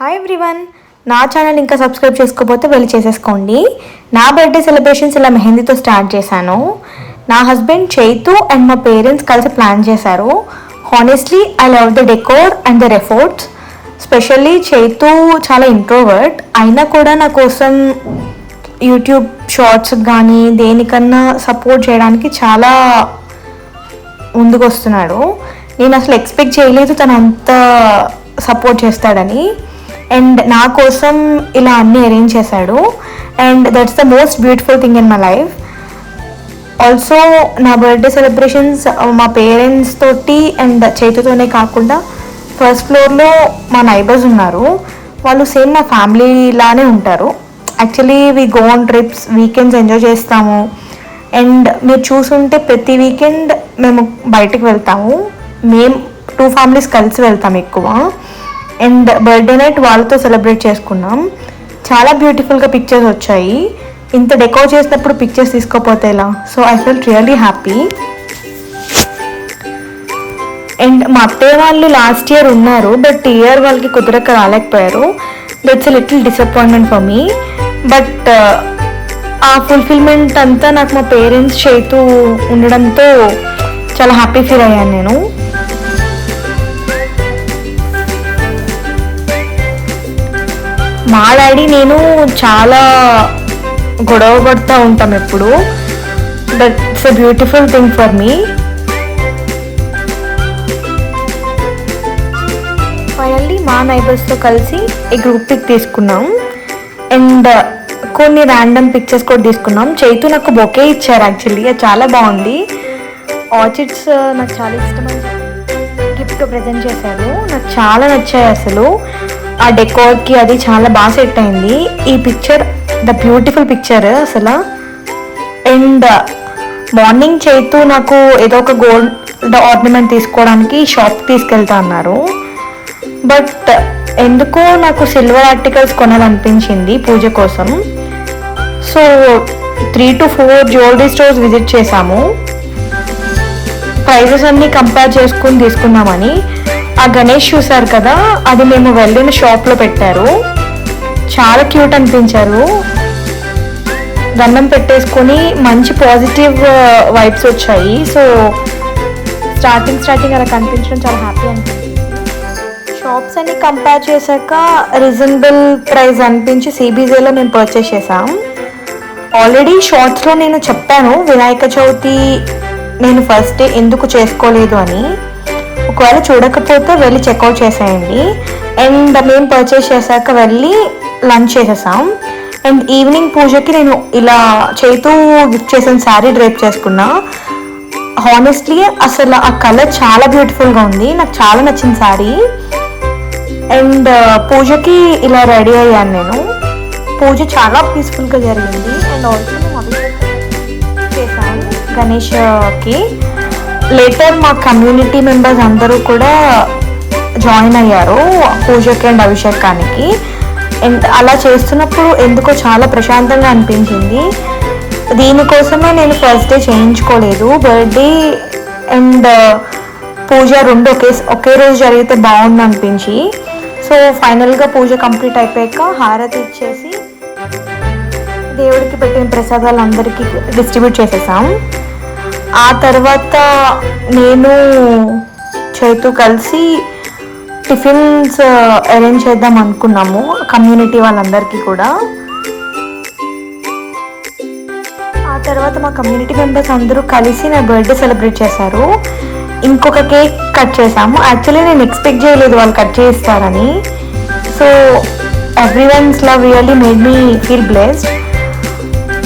Hi everyone, నా channel ఇంకా subscribe చేసుకోకపోతే వెళ్ళి చేసేసుకోండి. నా బర్త్డే సెలబ్రేషన్స్ ఇలా మెహందీతో స్టార్ట్ చేశాను. నా హస్బెండ్ చైతు అండ్ మా పేరెంట్స్ కలిసి ప్లాన్ చేశారు. Honestly I love the decor and there efforts. Specially Chaitu చాలా ఇంట్రోవర్ట్ అయినా కూడా నా కోసం యూట్యూబ్ షార్ట్స్ కానీ దేనికన్నా సపోర్ట్ చేయడానికి చాలా ముందుకు వస్తున్నాడు. నేను అసలు ఎక్స్పెక్ట్ చేయలేదు తను అంత సపోర్ట్ చేస్తాడని. అండ్ నా కోసం ఇలా అన్నీ అరేంజ్ చేశాడు. And that's the most beautiful thing in my life. Also నా బర్త్డే సెలబ్రేషన్స్ మా పేరెంట్స్ తోటి అండ్ చేతితోనే కాకుండా ఫస్ట్ ఫ్లోర్లో మా నైబర్స్ ఉన్నారు. వాళ్ళు సేమ్ మా ఫ్యామిలీ లానే ఉంటారు. Actually we go on trips, weekends enjoy చేస్తాము. అండ్ మీరు చూసుంటే ప్రతి వీకెండ్ మేము బయటకు వెళ్తాము. మేము 2 ఫ్యామిలీస్ కలిసి వెళ్తాం ఎక్కువ. అండ్ బర్త్డే నైట్ వాళ్ళతో సెలబ్రేట్ చేసుకున్నాం. చాలా బ్యూటిఫుల్గా పిక్చర్స్ వచ్చాయి. ఇంత డెకోర్ చేసినప్పుడు పిక్చర్స్ తీసుకోపోతే ఎలా? So I felt really happy. And మా అత్తయ్య వాళ్ళు లాస్ట్ ఇయర్ ఉన్నారు, బట్ ఈ ఇయర్ వాళ్ళకి కుదరక రాలేకపోయారు. That's a little disappointment for me. But ఆ ఫుల్ఫిల్మెంట్ అంతా నాకు మా పేరెంట్స్ చేతూ ఉండడంతో చాలా హ్యాపీ ఫీల్ అయ్యాను నేను. మా డాడీ నేను చాలా గొడవ పడుతూ ఉంటాం ఎప్పుడు. That's a beautiful thing for me. Finally మా నైబర్స్తో కలిసి ఈ గ్రూప్ పిక్ తీసుకున్నాం. అండ్ కొన్ని ర్యాండమ్ పిక్చర్స్ కూడా తీసుకున్నాం. చైతు నాకు బొకే ఇచ్చారు. యాక్చువల్లీ అది చాలా బాగుంది. ఆర్చిడ్స్ నాకు చాలా ఇష్టమైన గిఫ్ట్ ప్రజెంట్ చేశారు. నాకు చాలా నచ్చాయి అసలు. ఆ డెకోర్కి అది చాలా బాగా సెట్ అయింది. ఈ పిక్చర్ ద బ్యూటిఫుల్ పిక్చర్ అసలు. అండ్ మార్నింగ్ చైతు నాకు ఏదో ఒక గోల్డ్ ఆర్నమెంట్ తీసుకోవడానికి షాప్కి తీసుకెళ్తా అన్నారు. బట్ ఎందుకో నాకు సిల్వర్ ఆర్టికల్స్ కొనాలనిపించింది పూజ కోసం. So 3 to 4 jewellery stores visit చేశాము. ప్రైజెస్ అన్నీ కంపేర్ చేసుకుని తీసుకుందామని. ఆ గణేష్ చూసారు కదా, అది మేము వెళ్ళిన షాప్లో పెట్టారు. చాలా క్యూట్ అనిపించారు. దండం పెట్టేసుకొని మంచి పాజిటివ్ వైబ్స్ వచ్చాయి. సో స్టార్టింగ్ అలా కనిపించడం చాలా హ్యాపీ అనిపించింది. షాప్స్ అన్ని కంపేర్ చేశాక రీజనబుల్ ప్రైస్ అనిపించి సిబిజేలో నేను పర్చేస్ చేశాం. ఆల్రెడీ షార్ట్స్లో నేను చెప్పాను వినాయక చవితి నేను ఫస్ట్ డే ఎందుకు చేసుకోలేదు అని. ఒకవేళ చూడకపోతే వెళ్ళి చెక్అవుట్ చేసేయండి. అండ్ మేము పర్చేస్ చేశాక వెళ్ళి లంచ్ చేసేసాం. అండ్ ఈవినింగ్ పూజకి నేను ఇలా చేతూ గిఫ్ట్ చేసిన శారీ డ్రేప్ చేసుకున్నా. హానెస్ట్లీ అసలు ఆ కలర్ చాలా బ్యూటిఫుల్గా ఉంది. నాకు చాలా నచ్చిన శారీ. అండ్ పూజకి ఇలా రెడీ అయ్యాను నేను. పూజ చాలా పీస్ఫుల్గా జరిగింది. అండ్ ఆల్సో నేను అభిషేకం చేశాను గణేష్కి. లేటర్ మా కమ్యూనిటీ మెంబర్స్ అందరూ కూడా జాయిన్ అయ్యారు పూజకి అండ్ అభిషేకానికి. అండ్ అలా చేస్తున్నప్పుడు ఎందుకో చాలా ప్రశాంతంగా అనిపించింది. దీనికోసమే నేను ఫస్ట్ డే చేయించుకోలేదు. బర్త్డే అండ్ పూజ రెండు ఒకే రోజు జరిగితే బాగుంది అనిపించి. సో ఫైనల్గా పూజ కంప్లీట్ అయిపోయాక హారతి ఇచ్చేసి దేవుడికి పెట్టిన ప్రసాదాలు అందరికీ డిస్ట్రిబ్యూట్ చేసేసాం. ఆ తర్వాత నేను చైతు కలిసి టిఫిన్స్ అరేంజ్ చేద్దాం అనుకున్నాము కమ్యూనిటీ వాళ్ళందరికీ కూడా. ఆ తర్వాత మా కమ్యూనిటీ మెంబర్స్ అందరూ కలిసి నా బర్త్డే సెలబ్రేట్ చేశారు. ఇంకొక కేక్ కట్ చేసాము. యాక్చువల్లీ నేను ఎక్స్పెక్ట్ చేయలేదు వాళ్ళు కట్ చేస్తారని. So everyone's love really made me feel blessed.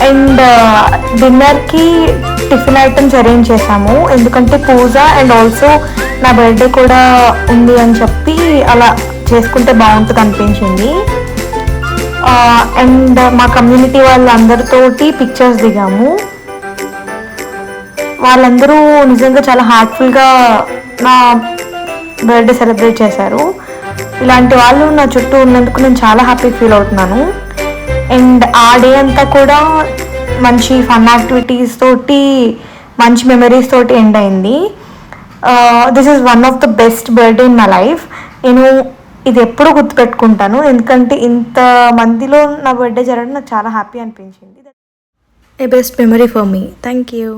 And డిన్నర్కి టిఫిన్ ఐటమ్స్ అరేంజ్ చేసాము. ఎందుకంటే పూజ అండ్ ఆల్సో నా బర్త్డే కూడా ఉంది అని చెప్పి అలా చేసుకుంటే బాగుంటుంది అనిపించింది. అండ్ మా కమ్యూనిటీ వాళ్ళందరితోటి పిక్చర్స్ దిగాము. వాళ్ళందరూ నిజంగా చాలా హార్ట్ఫుల్గా నా బర్త్డే సెలబ్రేట్ చేశారు. ఇలాంటి వాళ్ళు నా చుట్టూ ఉన్నందుకు నేను చాలా హ్యాపీ ఫీల్ అవుతున్నాను. అండ్ ఆ డే అంతా కూడా మంచి ఫన్ యాక్టివిటీస్ తోటి మంచి మెమరీస్ తోటి ఎండ్ అయింది. This is one of the best birthday in my life. నేను ఇది ఎప్పుడు గుర్తుపెట్టుకుంటాను, ఎందుకంటే ఇంత మందిలో నా బర్త్డే జరగడం నాకు చాలా హ్యాపీ అనిపించింది. A best memory for me. Thank you.